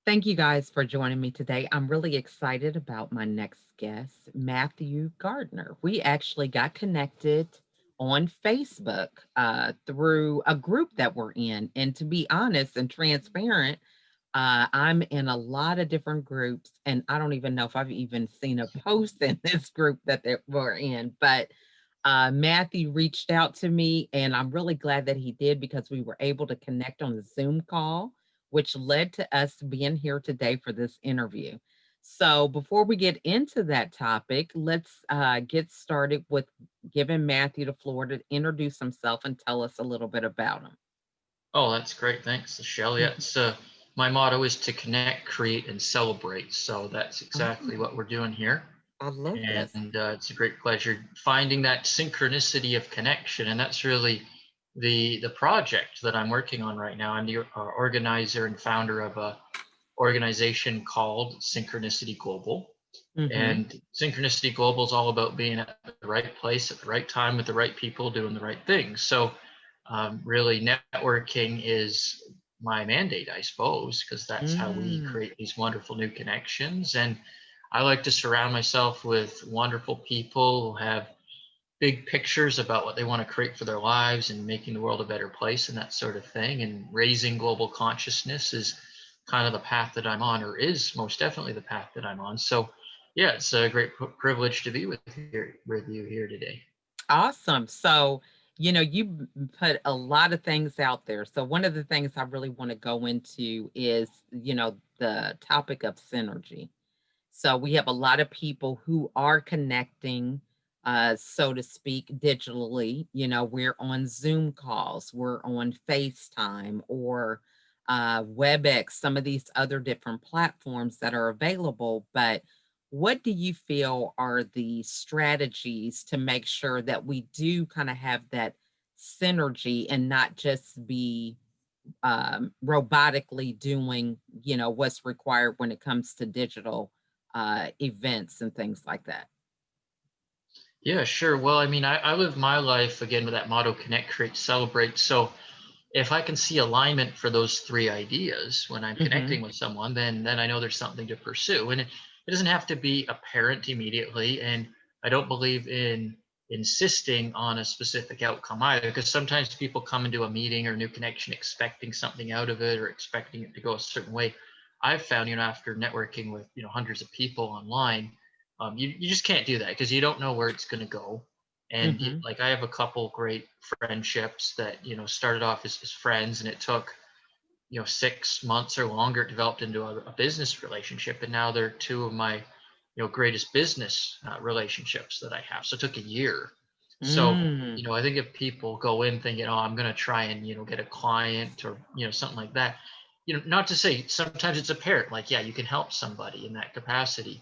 Thank you guys for joining me today. I'm really excited about my next guest, Matthew Gardner. We actually got connected on Facebook through a group that we're in. And to be honest and transparent, I'm in a lot of different groups, and I don't even know if I've even seen a post in this group that we're in. But Matthew reached out to me, and I'm really glad that he did because we were able to connect on the Zoom call, which led to us being here today for this interview. So, before we get into that topic, let's get started with giving Matthew the floor to introduce himself and tell us a little bit about him. Oh, that's great. Thanks, Michelle. Yeah, my motto is to connect, create, and celebrate. So that's exactly Oh, what we're doing here. I love this. And it's a great pleasure finding that synchronicity of connection. And that's really the project that I'm working on right now. I'm the organizer and founder of a organization called Synchronicity Global. Mm-hmm. And Synchronicity Global is all about being at the right place at the right time with the right people doing the right things. So really, networking is my mandate, I suppose, because that's how we Mm. create these wonderful new connections. And I like to surround myself with wonderful people who have big pictures about what they want to create for their lives and making the world a better place and that sort of thing. And raising global consciousness is kind of the path that I'm on, or is most definitely the path that I'm on. So, yeah, it's a great privilege to be with you here today. Awesome. So, you put a lot of things out there. So, one of the things I really want to go into is, the topic of synergy. So, we have a lot of people who are connecting, so to speak, digitally. We're on Zoom calls, we're on FaceTime or WebEx, some of these other different platforms that are available. But what do you feel are the strategies to make sure that we do kind of have that synergy and not just be robotically doing, what's required when it comes to digital events and things like that? Yeah, sure. Well, I mean, I live my life again with that motto connect, create, celebrate. So if I can see alignment for those three ideas when I'm Hmm. connecting with someone, then I know there's something to pursue. And it doesn't have to be apparent immediately. And I don't believe in insisting on a specific outcome either, because sometimes people come into a meeting or new connection expecting something out of it or expecting it to go a certain way. I've found, after networking with, hundreds of people online, you just can't do that because you don't know where it's going to go. And Hmm. like I have a couple great friendships that started off as friends, and it took 6 months or longer. It developed into a business relationship, and now they're two of my greatest business relationships that I have. So it took a year. So Mm. I think if people go in thinking, oh, I'm going to try and get a client or something like that, not to say sometimes it's apparent, like, yeah, you can help somebody in that capacity.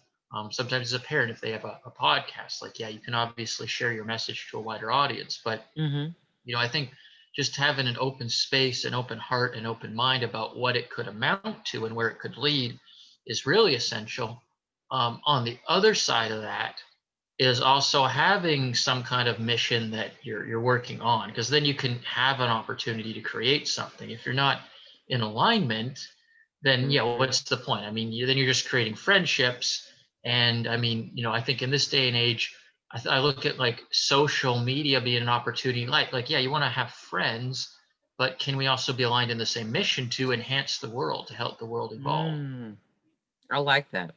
Sometimes it's apparent if they have a podcast, like, yeah, you can obviously share your message to a wider audience. But Hmm. I think just having an open space, an open heart, an open mind about what it could amount to and where it could lead is really essential. On the other side of that is also having some kind of mission that you're working on, because then you can have an opportunity to create something. If you're not in alignment, then yeah, Hmm. what's the point? I mean, then you're just creating friendships. And I mean, I think in this day and age, I look at like social media being an opportunity. Like yeah, you want to have friends, but can we also be aligned in the same mission to enhance the world, to help the world evolve? Mm. I like that.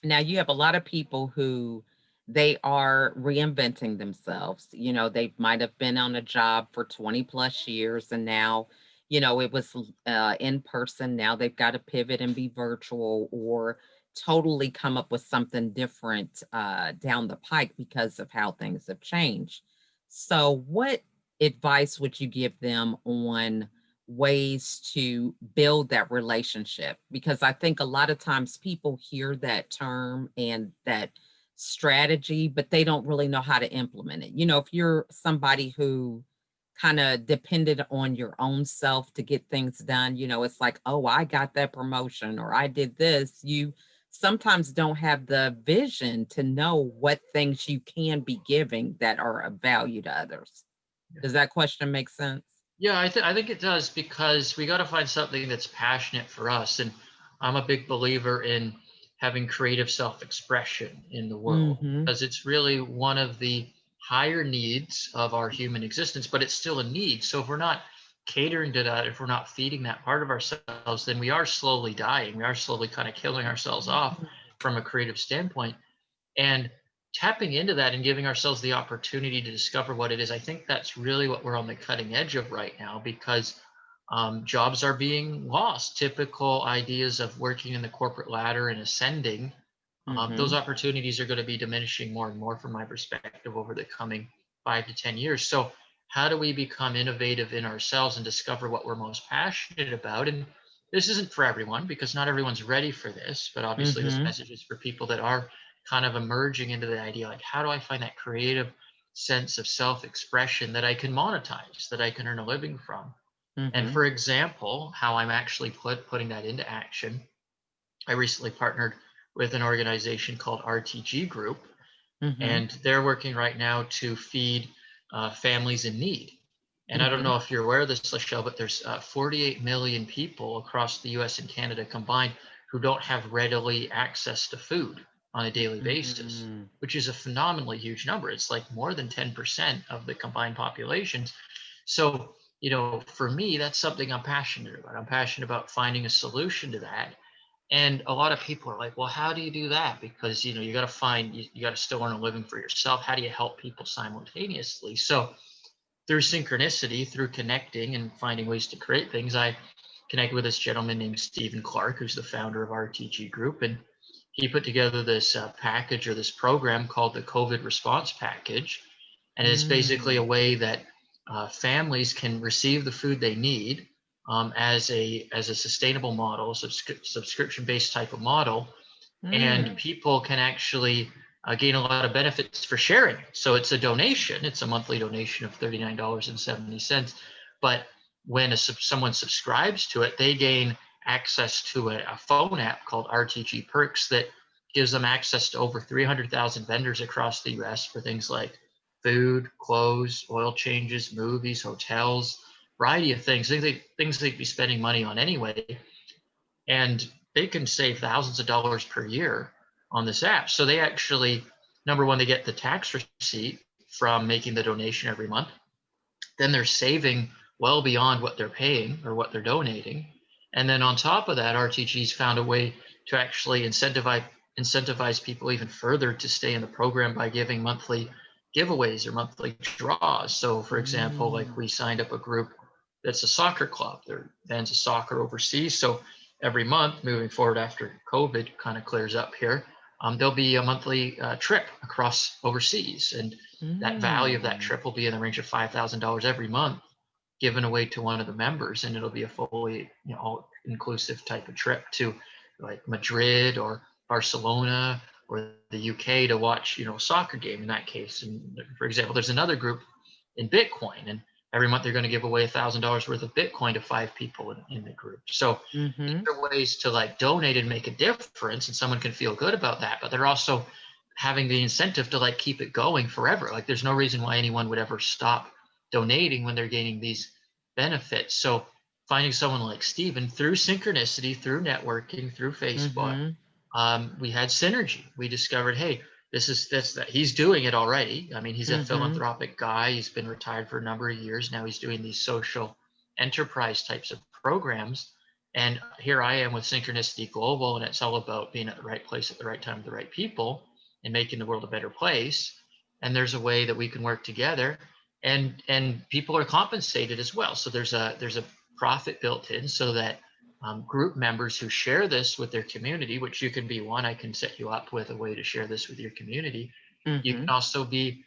Now you have a lot of people who they are reinventing themselves. They might have been on a job for 20 plus years and now, it was in person. Now they've got to pivot and be virtual or totally come up with something different down the pike because of how things have changed. So, what advice would you give them on ways to build that relationship? Because I think a lot of times people hear that term and that strategy, but they don't really know how to implement it. If you're somebody who kind of depended on your own self to get things done, it's like, oh, I got that promotion or I did this. You sometimes don't have the vision to know what things you can be giving that are of value to others. Does that question make sense? Yeah, I think it does, because we got to find something that's passionate for us. And I'm a big believer in having creative self-expression in the world, Mhm. because it's really one of the higher needs of our human existence, but it's still a need. So if we're not catering to that, if we're not feeding that part of ourselves, then we are slowly dying. We are slowly kind of killing ourselves off from a creative standpoint. And tapping into that and giving ourselves the opportunity to discover what it is, I think that's really what we're on the cutting edge of right now, because jobs are being lost. Typical ideas of working in the corporate ladder and ascending, those Mhm. opportunities are going to be diminishing more and more from my perspective over the coming 5 to 10 years. So how do we become innovative in ourselves and discover what we're most passionate about? And this isn't for everyone, because not everyone's ready for this, but obviously this Mhm. message is for people that are kind of emerging into the idea, like, how do I find that creative sense of self-expression that I can monetize, that I can earn a living from? And Mhm. for example, how I'm actually putting that into action, I recently partnered with an organization called RTG Group, Mhm. and they're working right now to feed families in need. And I don't Mhm. know if you're aware of this, Lachelle, but there's 48 million people across the US and Canada combined who don't have readily access to food on a daily basis, Mhm. which is a phenomenally huge number. It's like more than 10% of the combined populations. So, for me, that's something I'm passionate about. I'm passionate about finding a solution to that. And a lot of people are like, well, how do you do that? Because, you got to you got to still earn a living for yourself. How do you help people simultaneously? So through synchronicity, through connecting and finding ways to create things, I connected with this gentleman named Stephen Clark, who's the founder of RTG Group. And he put together this package, or this program called the COVID Response Package. And it's basically a Mm. way that families can receive the food they need, as a sustainable model, subscription based type of model, and Mm. people can actually gain a lot of benefits for sharing. So it's a donation. It's a monthly donation of $39.70. But when someone subscribes to it, they gain access to a phone app called RTG Perks that gives them access to over 300,000 vendors across the US for things like food, clothes, oil changes, movies, hotels, variety of things, things they'd be spending money on anyway. And they can save thousands of dollars per year on this app. So they actually, number one, they get the tax receipt from making the donation every month. Then they're saving well beyond what they're paying or what they're donating. And then on top of that, RTG's found a way to actually incentivize people even further to stay in the program by giving monthly giveaways or monthly draws. So, for example, like Mm. we signed up a group that's a soccer club. They're fans of soccer overseas. So every month, moving forward after COVID kind of clears up here, there'll be a monthly trip across overseas, and that value of that Mm. trip will be in the range of $5,000 every month, given away to one of the members, and it'll be a fully, all inclusive type of trip to like Madrid or Barcelona or the UK to watch, a soccer game in that case. And for example, there's another group in Bitcoin, and every month they're going to give away $1,000 worth of Bitcoin to 5 people in the group. So these Mhm. are ways to like donate and make a difference, and someone can feel good about that, but they're also having the incentive to like keep it going forever. Like there's no reason why anyone would ever stop donating when they're gaining these benefits. So finding someone like Steven through synchronicity, through networking, through Facebook, Mhm. we had synergy. We discovered, hey, that's that he's doing it already. I mean, he's a Mhm. philanthropic guy. He's been retired for a number of years now. He's doing these social enterprise types of programs. And here I am with Synchronicity Global, and it's all about being at the right place at the right time with the right people and making the world a better place. And there's a way that we can work together, and people are compensated as well. So there's a profit built in, so that group members who share this with their community, which you can be one, I can set you up with a way to share this with your community. You can Mhm. also be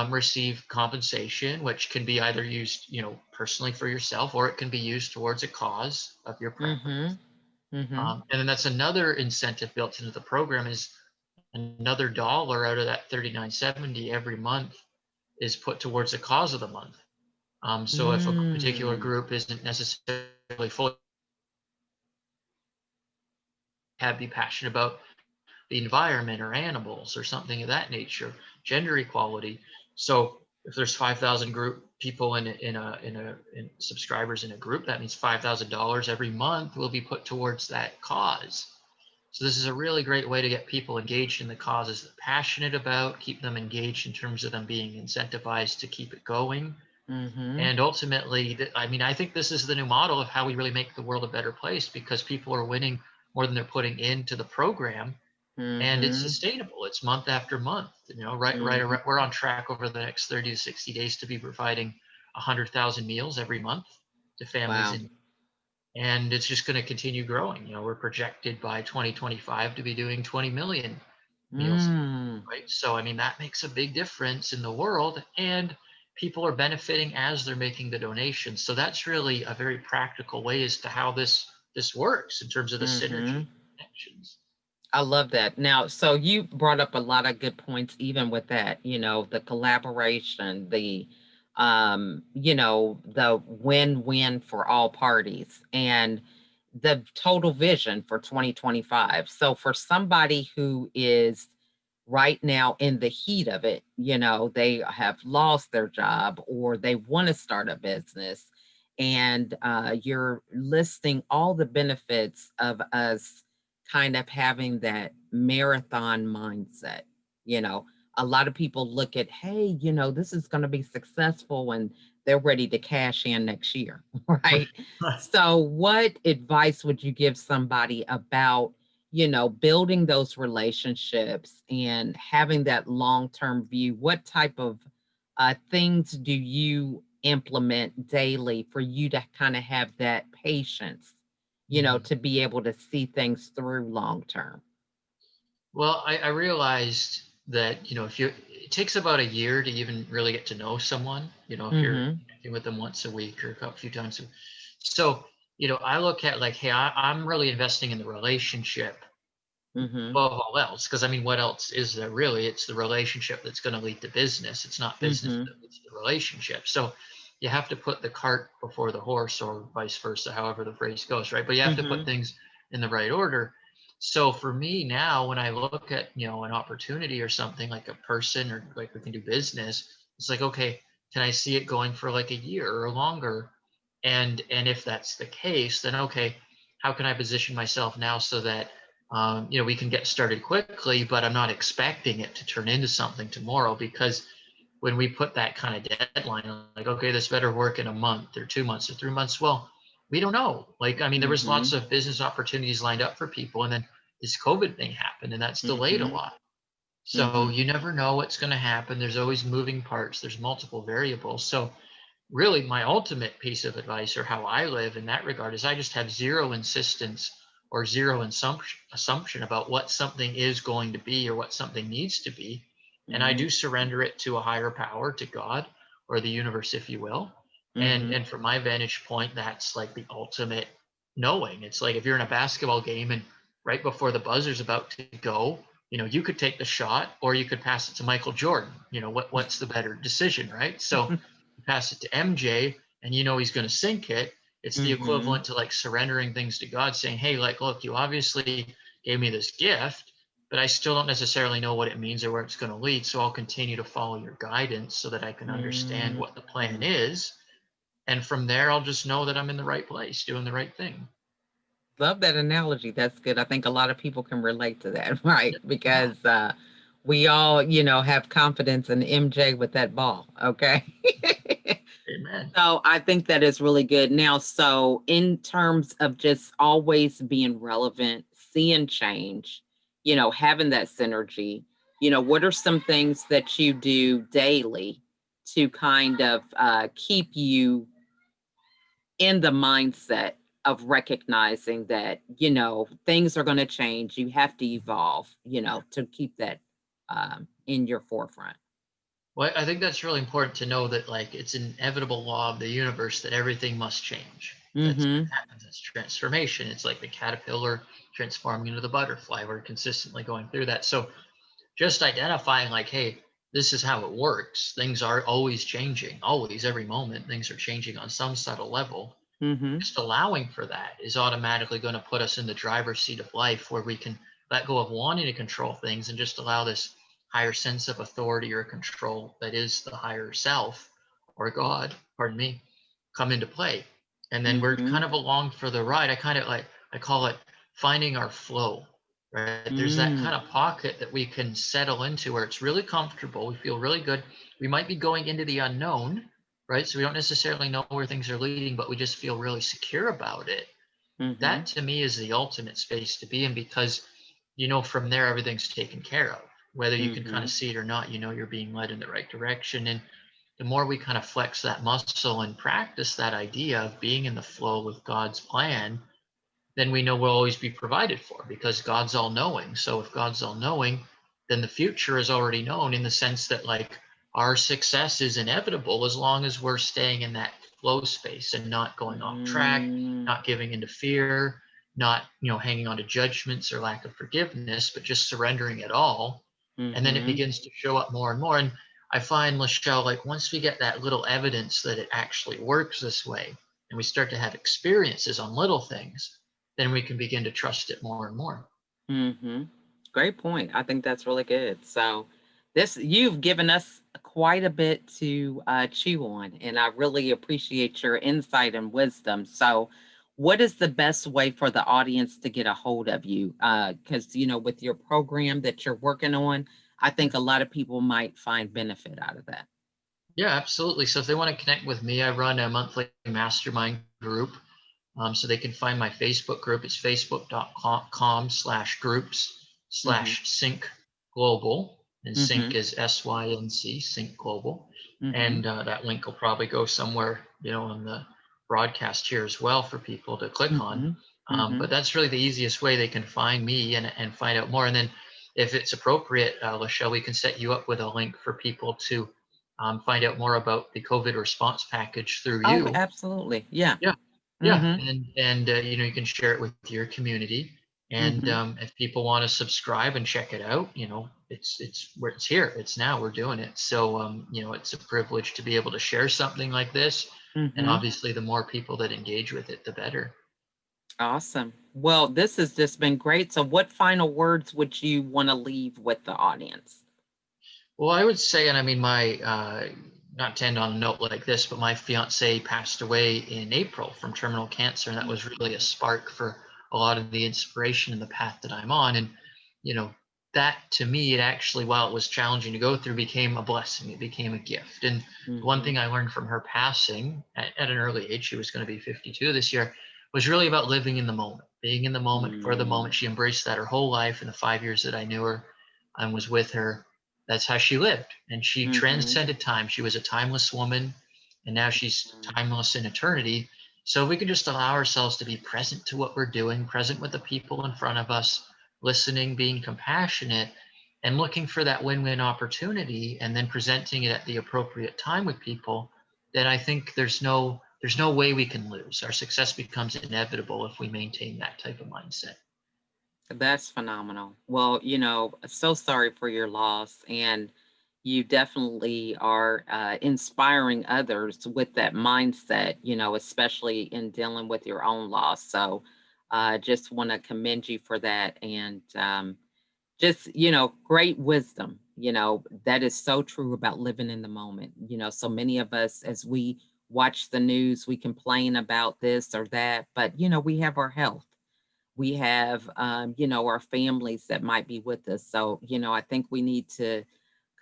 receive compensation, which can be either used, personally for yourself, or it can be used towards a cause of your preference. Mhm. Mhm. And then that's another incentive built into the program, is another dollar out of that 39.70 every month is put towards the cause of the month. So if a particular Mm. group isn't necessarily fully be passionate about the environment or animals or something of that nature, gender equality. So if there's 5,000 people in subscribers in a group, that means $5,000 every month will be put towards that cause. So this is a really great way to get people engaged in the causes they're passionate about, keep them engaged in terms of them being incentivized to keep it going. Mhm. And ultimately, I mean, I think this is the new model of how we really make the world a better place, because people are winning more than they're putting into the program, and it's Mhm. sustainable. It's month after month. Mhm. We're on track over the next 30 to 60 days to be providing 100,000 meals every month to families, Wow. and it's just going to continue growing. We're projected by 2025 to be doing 20 million meals a year, Mm. right? So, I mean, that makes a big difference in the world, and people are benefiting as they're making the donations. So that's really a very practical way as to how this works in terms of the synergy Mhm. connections. I love that. Now, so you brought up a lot of good points, even with that, the collaboration, the win-win for all parties and the total vision for 2025. So for somebody who is right now in the heat of it, they have lost their job or they want to start a business, and you're listing all the benefits of us kind of having that marathon mindset. You know, a lot of people look at, hey, this is going to be successful and they're ready to cash in next year, right? So, what advice would you give somebody about, building those relationships and having that long term view? What type of things do you implement daily for you to kind of have that patience, Mhm. to be able to see things through long term? Well, I realized that, if it takes about a year to even really get to know someone, if you're Mhm. connecting with them once a week or a few times. So, I look at like, hey, I'm really investing in the relationship Mhm. above all else. Because I mean, what else is there really? It's the relationship that's going to lead to business. It's not business Mhm. that leads to the relationship. So you have to put the cart before the horse, or vice versa, however the phrase goes, right? But you have to put Mhm. things in the right order. So for me now, when I look at an opportunity or something like a person, or like we can do business, it's like, okay, can I see it going for like a year or longer? And if that's the case, then okay, how can I position myself now so that we can get started quickly, but I'm not expecting it to turn into something tomorrow, because when we put that kind of deadline, like, okay, this better work in a month or 2 months or 3 months, well, we don't know. Like, I mean, there was lots Mhm. of business opportunities lined up for people, and then this COVID thing happened, and that's delayed a Mhm. lot. So Mhm. you never know what's going to happen. There's always moving parts. There's multiple variables. So really my ultimate piece of advice, or how I live in that regard, is I just have zero insistence or zero assumption about what something is going to be or what something needs to be. And I Mhm. do surrender it to a higher power, to God or the universe, if you will. And Mhm. from my vantage point, that's like the ultimate knowing. It's like if you're in a basketball game and right before the buzzer's about to go, you could take the shot or you could pass it to Michael Jordan. What's the better decision, right? So pass it to MJ and he's going to sink it. It's the Mhm. equivalent to like surrendering things to God, saying, hey, like, look, you obviously gave me this gift, but I still don't necessarily know what it means or where it's going to lead. So I'll continue to follow your guidance so that I can understand Mhm. what the plan is. And from there, I'll just know that I'm in the right place, doing the right thing. Love that analogy. That's good. I think a lot of people can relate to that, right? Yeah. Because we all, have confidence in MJ with that ball. Okay. Amen. So I think that is really good. Now, so in terms of just always being relevant, seeing change, having that synergy, what are some things that you do daily to kind of keep you in the mindset of recognizing that, things are going to change. You have to evolve, to keep that in your forefront. Well, I think that's really important to know that, like, it's an inevitable law of the universe that everything must change. That's what Mm-hmm. happens. It's transformation. It's like the caterpillar transforming into the butterfly. We're consistently going through that. So just identifying, like, hey, this is how it works. Things are always changing, always, every moment. Things are changing on some subtle level. Mm-hmm. Just allowing for that is automatically going to put us in the driver's seat of life, where we can let go of wanting to control things and just allow this higher sense of authority or control that is the higher self or God, pardon me, come into play. And then we're Mm-hmm. kind of along for the ride. I call it finding our flow, right? There's that Mm, kind of pocket that we can settle into where it's really comfortable. We feel really good. We might be going into the unknown, right? So we don't necessarily know where things are leading, but we just feel really secure about it. mm-hmm. That to me is the ultimate space to be in, because from there everything's taken care of. Whether you can kind Mm-hmm. of see it or not, you're being led in the right direction. And the more we kind of flex that muscle and practice that idea of being in the flow with God's plan, then we know we'll always be provided for, because God's all knowing. So if God's all knowing, then the future is already known, in the sense that, like, our success is inevitable as long as we're staying in that flow space and not going off track, Mm, not giving into fear, not, hanging on to judgments or lack of forgiveness, but just surrendering it all. And then it mm-hmm. begins to show up more and more. And I find, Lachelle, like, once we get that little evidence that it actually works this way, and we start to have experiences on little things, then we can begin to trust it more and more. Mm-hmm. Great point. I think that's really good. So this you've given us quite a bit to chew on, and I really appreciate your insight and wisdom. So what is the best way for the audience to get a hold of you? Because with your program that you're working on, I think a lot of people might find benefit out of that. Yeah, absolutely. So if they want to connect with me, I run a monthly mastermind group. So they can find my Facebook group. It's facebook.com/groups Mm-hmm. slash sync global. And Mm-hmm. sync is SYNC, sync global. Mm-hmm. And that link will probably go somewhere, on the broadcast here as well for people to click on. Mm-hmm. Mm-hmm. But that's really the easiest way they can find me and find out more. And then if it's appropriate, Lachelle, we can set you up with a link for people to find out more about the COVID response package through Oh, you. absolutely. Yeah. Yeah, yeah, Mm-hmm. and you can share it with your community. And Mm-hmm. if people want to subscribe and check it out, it's where it's here. It's now. We're doing it. So it's a privilege to be able to share something like this. And Mm-hmm. obviously, the more people that engage with it, the better. Awesome. Well, this has just been great. So, what final words would you want to leave with the audience? Well, I would say, and I mean, my not to end on a note like this, but my fiance passed away in April from terminal cancer, and that was really a spark for a lot of the inspiration and the path that I'm on. And you know, that to me, it actually, while it was challenging to go through, became a blessing. It became a gift. And the one Mm-hmm. thing I learned from her passing at an early age, she was going to be 52 this year, was really about living in the moment, being in the moment for the Mm-hmm. moment. She embraced that her whole life in the 5 years that I knew her and was with her. That's how she lived, and she Mm-hmm. transcended time. She was a timeless woman, and now she's timeless in eternity. So we can just allow ourselves to be present to what we're doing, present with the people in front of us, listening, being compassionate, and looking for that win-win opportunity, and then presenting it at the appropriate time with people. Then I think there's no way we can lose. Our success becomes inevitable if we maintain that type of mindset. That's phenomenal. Well, so sorry for your loss. And you definitely are inspiring others with that mindset, especially in dealing with your own loss. So, just want to commend you for that. And just great wisdom, that is so true about living in the moment. So many of us, as we watch the news, we complain about this or that, but we have our health, we have our families that might be with us. So I think we need to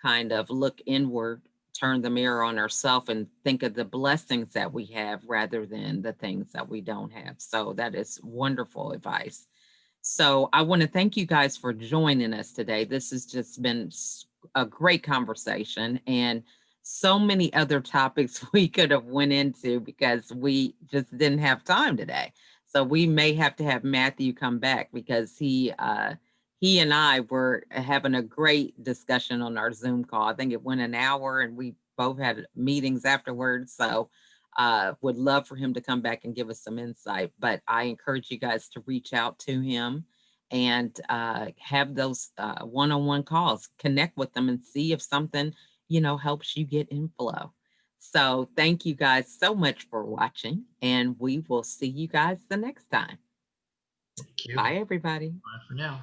kind of look inward, turn the mirror on ourselves, and think of the blessings that we have rather than the things that we don't have. So that is wonderful advice. So I want to thank you guys for joining us today. This has just been a great conversation, and so many other topics we could have went into because we just didn't have time today. So we may have to have Matthew come back because he and I were having a great discussion on our Zoom call. I think it went an hour and we both had meetings afterwards. So would love for him to come back and give us some insight. But I encourage you guys to reach out to him and have those one-on-one calls, connect with them and see if something, helps you get in flow. So thank you guys so much for watching, and we will see you guys the next time. Thank you. Bye, everybody. Bye for now.